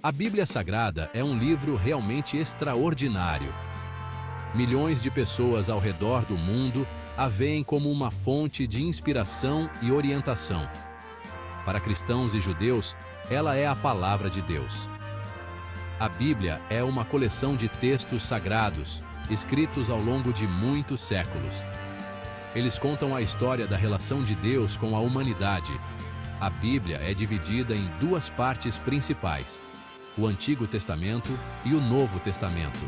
A Bíblia Sagrada é um livro realmente extraordinário. Milhões de pessoas ao redor do mundo a veem como uma fonte de inspiração e orientação. Para cristãos e judeus, ela é a palavra de Deus. A Bíblia é uma coleção de textos sagrados, escritos ao longo de muitos séculos. Eles contam a história da relação de Deus com a humanidade. A Bíblia é dividida em duas partes principais: o Antigo Testamento e o Novo Testamento.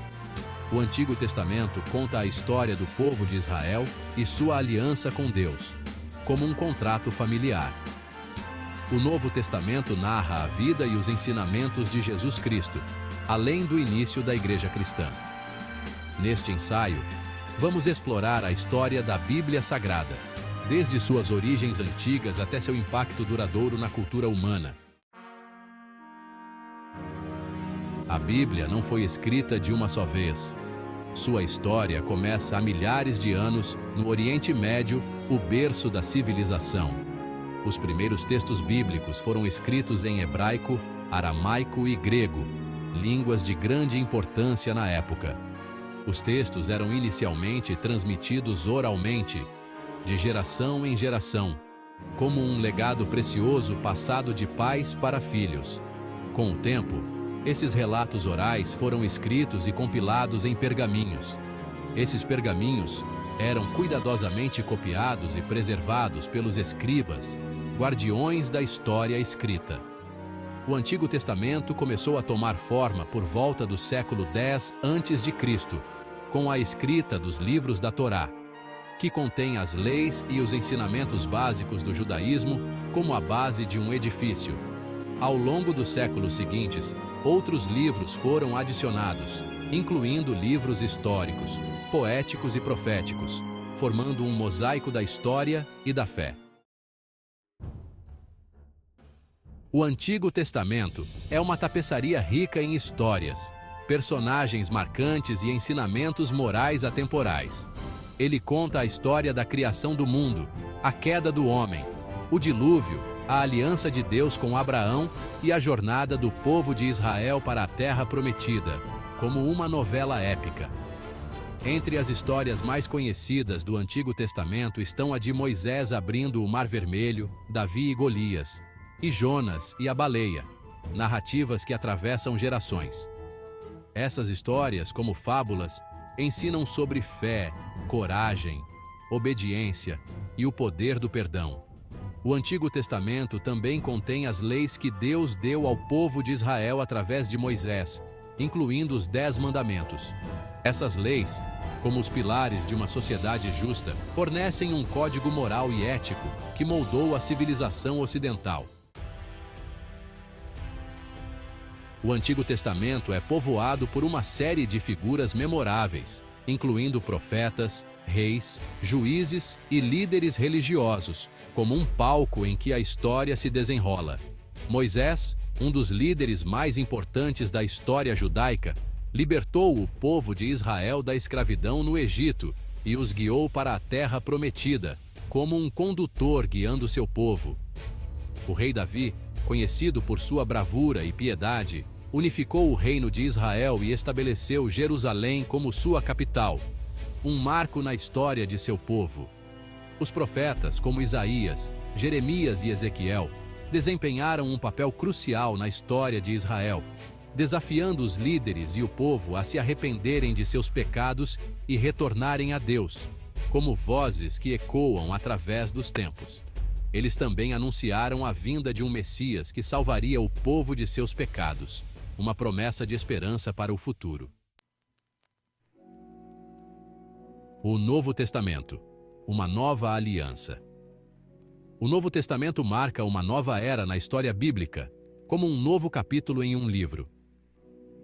O Antigo Testamento conta a história do povo de Israel e sua aliança com Deus, como um contrato familiar. O Novo Testamento narra a vida e os ensinamentos de Jesus Cristo, além do início da Igreja Cristã. Neste ensaio, vamos explorar a história da Bíblia Sagrada, desde suas origens antigas até seu impacto duradouro na cultura humana. A Bíblia não foi escrita de uma só vez. Sua história começa há milhares de anos no Oriente Médio, o berço da civilização. Os primeiros textos bíblicos foram escritos em hebraico, aramaico e grego, línguas de grande importância na época. Os textos eram inicialmente transmitidos oralmente, de geração em geração, como um legado precioso passado de pais para filhos. Com o tempo, esses relatos orais foram escritos e compilados em pergaminhos. Esses pergaminhos eram cuidadosamente copiados e preservados pelos escribas, guardiões da história escrita. O Antigo Testamento começou a tomar forma por volta do século X a.C., com a escrita dos livros da Torá, que contém as leis e os ensinamentos básicos do judaísmo como a base de um edifício. Ao longo dos séculos seguintes, outros livros foram adicionados, incluindo livros históricos, poéticos e proféticos, formando um mosaico da história e da fé. O Antigo Testamento é uma tapeçaria rica em histórias, personagens marcantes e ensinamentos morais atemporais. Ele conta a história da criação do mundo, a queda do homem, o dilúvio, a aliança de Deus com Abraão e a jornada do povo de Israel para a Terra Prometida, como uma novela épica. Entre as histórias mais conhecidas do Antigo Testamento estão a de Moisés abrindo o Mar Vermelho, Davi e Golias, e Jonas e a baleia, narrativas que atravessam gerações. Essas histórias, como fábulas, ensinam sobre fé, coragem, obediência e o poder do perdão. O Antigo Testamento também contém as leis que Deus deu ao povo de Israel através de Moisés, incluindo os 10 mandamentos. Essas leis, como os pilares de uma sociedade justa, fornecem um código moral e ético que moldou a civilização ocidental. O Antigo Testamento é povoado por uma série de figuras memoráveis, incluindo profetas, reis, juízes e líderes religiosos, como um palco em que a história se desenrola. Moisés, um dos líderes mais importantes da história judaica, libertou o povo de Israel da escravidão no Egito e os guiou para a Terra Prometida, como um condutor guiando seu povo. O rei Davi, conhecido por sua bravura e piedade, unificou o reino de Israel e estabeleceu Jerusalém como sua capital, um marco na história de seu povo. Os profetas, como Isaías, Jeremias e Ezequiel, desempenharam um papel crucial na história de Israel, desafiando os líderes e o povo a se arrependerem de seus pecados e retornarem a Deus, como vozes que ecoam através dos tempos. Eles também anunciaram a vinda de um Messias que salvaria o povo de seus pecados, uma promessa de esperança para o futuro. O Novo Testamento, uma nova aliança. O Novo Testamento marca uma nova era na história bíblica, como um novo capítulo em um livro.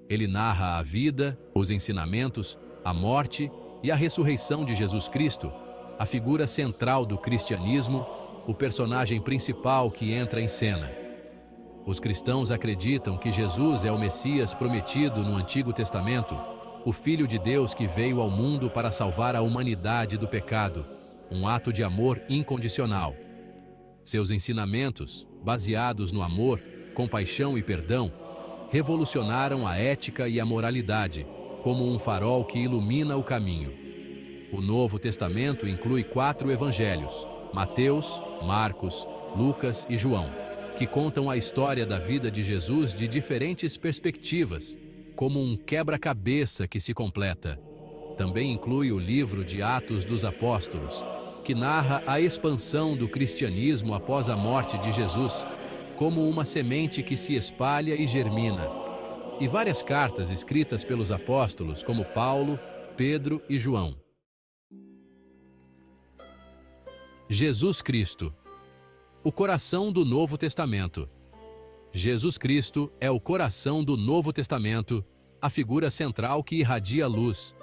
Ele narra a vida, os ensinamentos, a morte e a ressurreição de Jesus Cristo, a figura central do cristianismo, o personagem principal que entra em cena. Os cristãos acreditam que Jesus é o Messias prometido no Antigo Testamento, o Filho de Deus que veio ao mundo para salvar a humanidade do pecado, um ato de amor incondicional. Seus ensinamentos, baseados no amor, compaixão e perdão, revolucionaram a ética e a moralidade, como um farol que ilumina o caminho. O Novo Testamento inclui 4 evangelhos: Mateus, Marcos, Lucas e João, que contam a história da vida de Jesus de diferentes perspectivas, como um quebra-cabeça que se completa. Também inclui o livro de Atos dos Apóstolos, que narra a expansão do cristianismo após a morte de Jesus, como uma semente que se espalha e germina. E várias cartas escritas pelos apóstolos, como Paulo, Pedro e João. Jesus Cristo, o coração do Novo Testamento. Jesus Cristo é o coração do Novo Testamento, a figura central que irradia luz.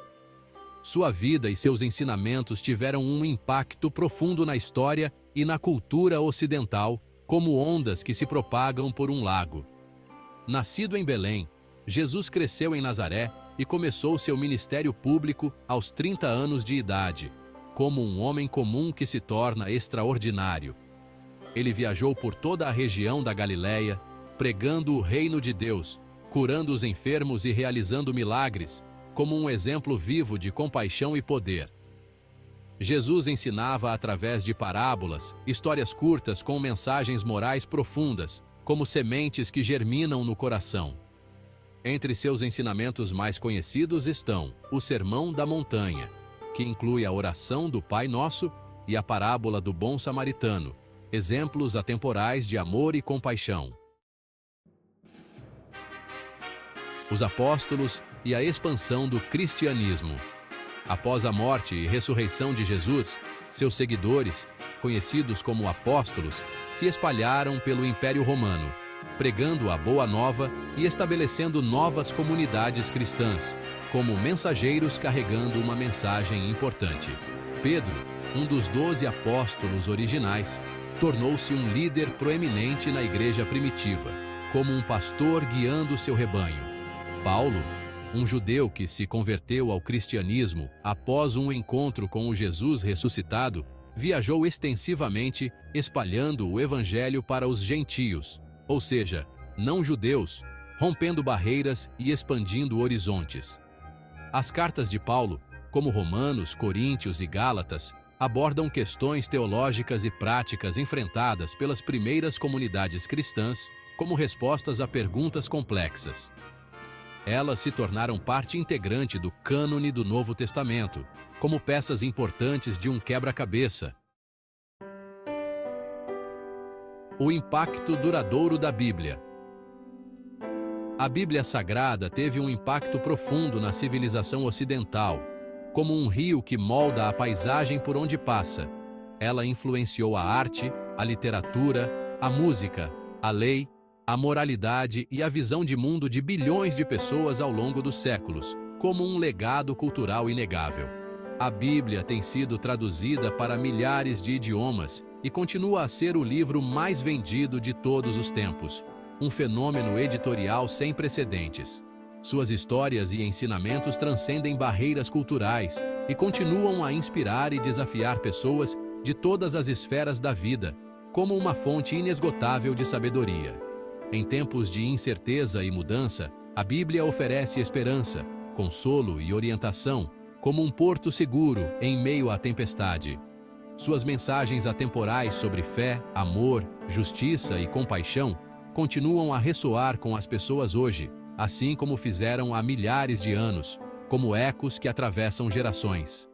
Sua vida e seus ensinamentos tiveram um impacto profundo na história e na cultura ocidental, como ondas que se propagam por um lago. Nascido em Belém, Jesus cresceu em Nazaré e começou seu ministério público aos 30 anos de idade, como um homem comum que se torna extraordinário. Ele viajou por toda a região da Galileia, pregando o reino de Deus, curando os enfermos e realizando milagres, como um exemplo vivo de compaixão e poder. Jesus ensinava através de parábolas, histórias curtas com mensagens morais profundas, como sementes que germinam no coração. Entre seus ensinamentos mais conhecidos estão o Sermão da Montanha, que inclui a oração do Pai Nosso, e a parábola do Bom Samaritano, exemplos atemporais de amor e compaixão. Os apóstolos e a expansão do cristianismo. Após a morte e ressurreição de Jesus, seus seguidores, conhecidos como apóstolos, se espalharam pelo Império Romano, pregando a Boa Nova e estabelecendo novas comunidades cristãs, como mensageiros carregando uma mensagem importante. Pedro, um dos 12 apóstolos originais, tornou-se um líder proeminente na igreja primitiva, como um pastor guiando seu rebanho. Paulo, um judeu que se converteu ao cristianismo após um encontro com o Jesus ressuscitado, viajou extensivamente espalhando o evangelho para os gentios, ou seja, não-judeus, rompendo barreiras e expandindo horizontes. As cartas de Paulo, como Romanos, Coríntios e Gálatas, abordam questões teológicas e práticas enfrentadas pelas primeiras comunidades cristãs como respostas a perguntas complexas. Elas se tornaram parte integrante do cânone do Novo Testamento, como peças importantes de um quebra-cabeça. O impacto duradouro da Bíblia. A Bíblia Sagrada teve um impacto profundo na civilização ocidental, como um rio que molda a paisagem por onde passa. Ela influenciou a arte, a literatura, a música, a lei, a moralidade e a visão de mundo de bilhões de pessoas ao longo dos séculos, como um legado cultural inegável. A Bíblia tem sido traduzida para milhares de idiomas e continua a ser o livro mais vendido de todos os tempos, um fenômeno editorial sem precedentes. Suas histórias e ensinamentos transcendem barreiras culturais e continuam a inspirar e desafiar pessoas de todas as esferas da vida, como uma fonte inesgotável de sabedoria. Em tempos de incerteza e mudança, a Bíblia oferece esperança, consolo e orientação, como um porto seguro em meio à tempestade. Suas mensagens atemporais sobre fé, amor, justiça e compaixão continuam a ressoar com as pessoas hoje, assim como fizeram há milhares de anos, como ecos que atravessam gerações.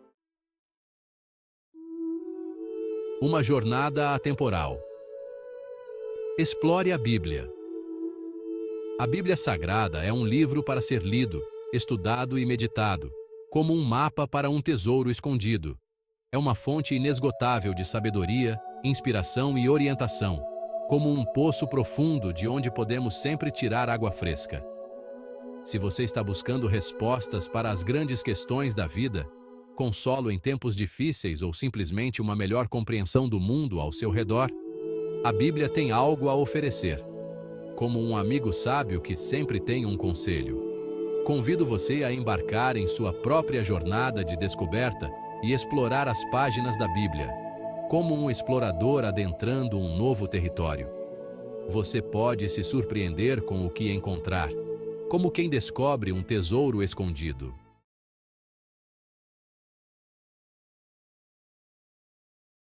Uma jornada atemporal. Explore a Bíblia. A Bíblia Sagrada é um livro para ser lido, estudado e meditado, como um mapa para um tesouro escondido. É uma fonte inesgotável de sabedoria, inspiração e orientação, como um poço profundo de onde podemos sempre tirar água fresca. Se você está buscando respostas para as grandes questões da vida, consolo em tempos difíceis ou simplesmente uma melhor compreensão do mundo ao seu redor, a Bíblia tem algo a oferecer. Como um amigo sábio que sempre tem um conselho. Convido você a embarcar em sua própria jornada de descoberta e explorar as páginas da Bíblia, como um explorador adentrando um novo território. Você pode se surpreender com o que encontrar, como quem descobre um tesouro escondido.